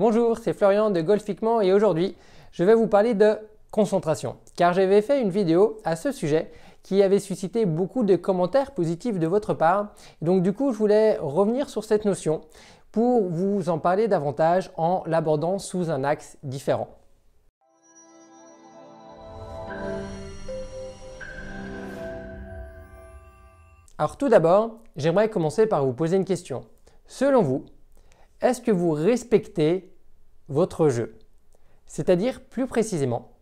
Bonjour, c'est Florian de Golfiquement et aujourd'hui, je vais vous parler de concentration. Car j'avais fait une vidéo à ce sujet qui avait suscité beaucoup de commentaires positifs de votre part. Donc du coup, je voulais revenir sur cette notion pour vous en parler davantage en l'abordant sous un axe différent. Alors tout d'abord, j'aimerais commencer par vous poser une question. Selon vous, est-ce que vous respectez votre jeu? C'est-à-dire plus précisément,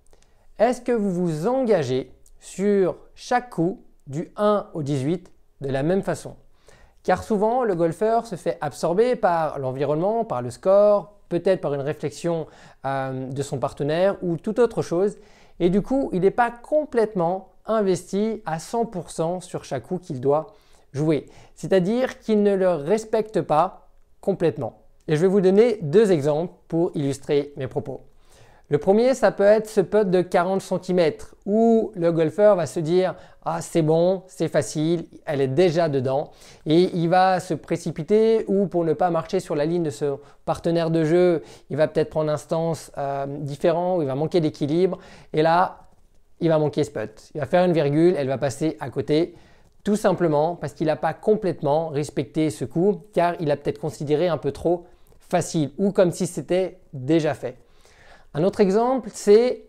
est-ce que vous vous engagez sur chaque coup du 1 au 18 de la même façon? Car souvent, le golfeur se fait absorber par l'environnement, par le score, peut-être par une réflexion de son partenaire ou toute autre chose. Et du coup, il n'est pas complètement investi à 100% sur chaque coup qu'il doit jouer. C'est-à-dire qu'il ne le respecte pas complètement. Et je vais vous donner deux exemples pour illustrer mes propos. Le premier, ça peut être ce putt de 40 cm où le golfeur va se dire « Ah, c'est bon, c'est facile, elle est déjà dedans » et il va se précipiter ou pour ne pas marcher sur la ligne de son partenaire de jeu, il va peut-être prendre un stance différent ou il va manquer d'équilibre et là, il va manquer ce putt. Il va faire une virgule, elle va passer à côté tout simplement parce qu'il n'a pas complètement respecté ce coup car il a peut-être considéré un peu trop facile ou comme si c'était déjà fait. Un autre exemple, c'est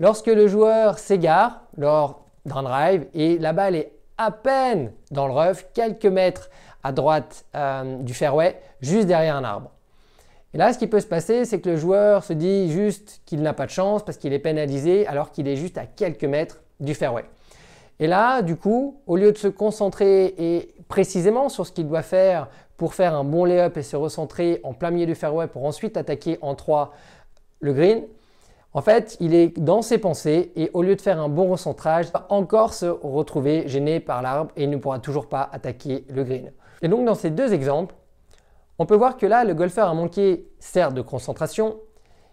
lorsque le joueur s'égare lors d'un drive et la balle est à peine dans le rough, quelques mètres à droite du fairway, juste derrière un arbre. Et là, ce qui peut se passer, c'est que le joueur se dit juste qu'il n'a pas de chance parce qu'il est pénalisé alors qu'il est juste à quelques mètres du fairway. Et là, du coup, au lieu de se concentrer et précisément sur ce qu'il doit faire pour faire un bon lay-up et se recentrer en plein milieu du fairway pour ensuite attaquer en 3 le green, en fait, il est dans ses pensées et au lieu de faire un bon recentrage, il va encore se retrouver gêné par l'arbre et il ne pourra toujours pas attaquer le green. Et donc, dans ces deux exemples, on peut voir que là, le golfeur a manqué certes de concentration,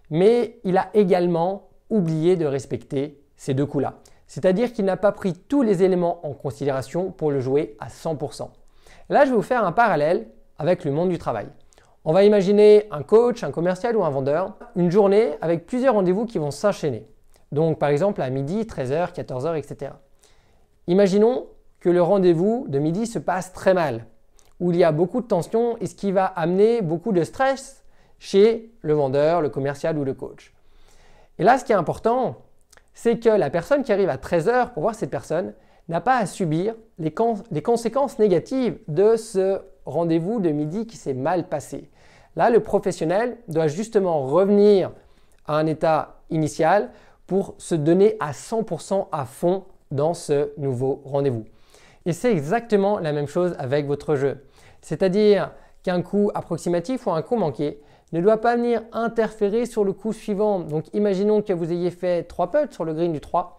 mais il a également oublié de respecter ces deux coups-là. C'est-à-dire qu'il n'a pas pris tous les éléments en considération pour le jouer à 100%. Là, je vais vous faire un parallèle avec le monde du travail. On va imaginer un coach, un commercial ou un vendeur, une journée avec plusieurs rendez-vous qui vont s'enchaîner. Donc par exemple à midi, 13h, 14h, etc. Imaginons que le rendez-vous de midi se passe très mal, où il y a beaucoup de tension et ce qui va amener beaucoup de stress chez le vendeur, le commercial ou le coach. Et là, ce qui est important, c'est que la personne qui arrive à 13h pour voir cette personne n'a pas à subir les conséquences négatives de ce rendez-vous de midi qui s'est mal passé. Là, le professionnel doit justement revenir à un état initial pour se donner à 100% à fond dans ce nouveau rendez-vous. Et c'est exactement la même chose avec votre jeu. C'est-à-dire qu'un coup approximatif ou un coup manqué ne doit pas venir interférer sur le coup suivant. Donc imaginons que vous ayez fait 3 putts sur le green du 3.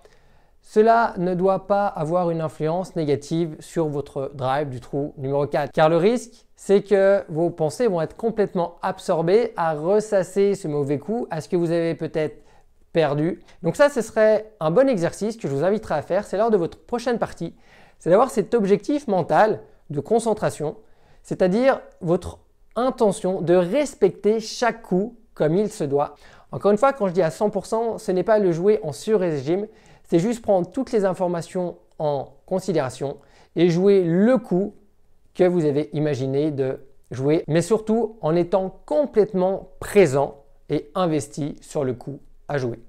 Cela ne doit pas avoir une influence négative sur votre drive du trou numéro 4. Car le risque, c'est que vos pensées vont être complètement absorbées à ressasser ce mauvais coup, à ce que vous avez peut-être perdu. Donc ça, ce serait un bon exercice que je vous inviterai à faire. C'est lors de votre prochaine partie. C'est d'avoir cet objectif mental de concentration, c'est-à-dire votre intention de respecter chaque coup comme il se doit. Encore une fois, quand je dis à 100%, ce n'est pas le jouer en sur-régime, c'est juste prendre toutes les informations en considération et jouer le coup que vous avez imaginé de jouer, mais surtout en étant complètement présent et investi sur le coup à jouer.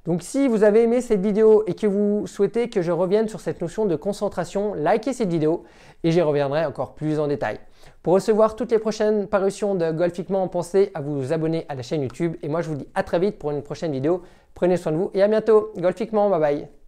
Donc si vous avez aimé cette vidéo et que vous souhaitez que je revienne sur cette notion de concentration, likez cette vidéo et j'y reviendrai encore plus en détail. Pour recevoir toutes les prochaines parutions de Golfiquement, pensez à vous abonner à la chaîne YouTube et moi je vous dis à très vite pour une prochaine vidéo. Prenez soin de vous et à bientôt. Golfiquement, bye bye.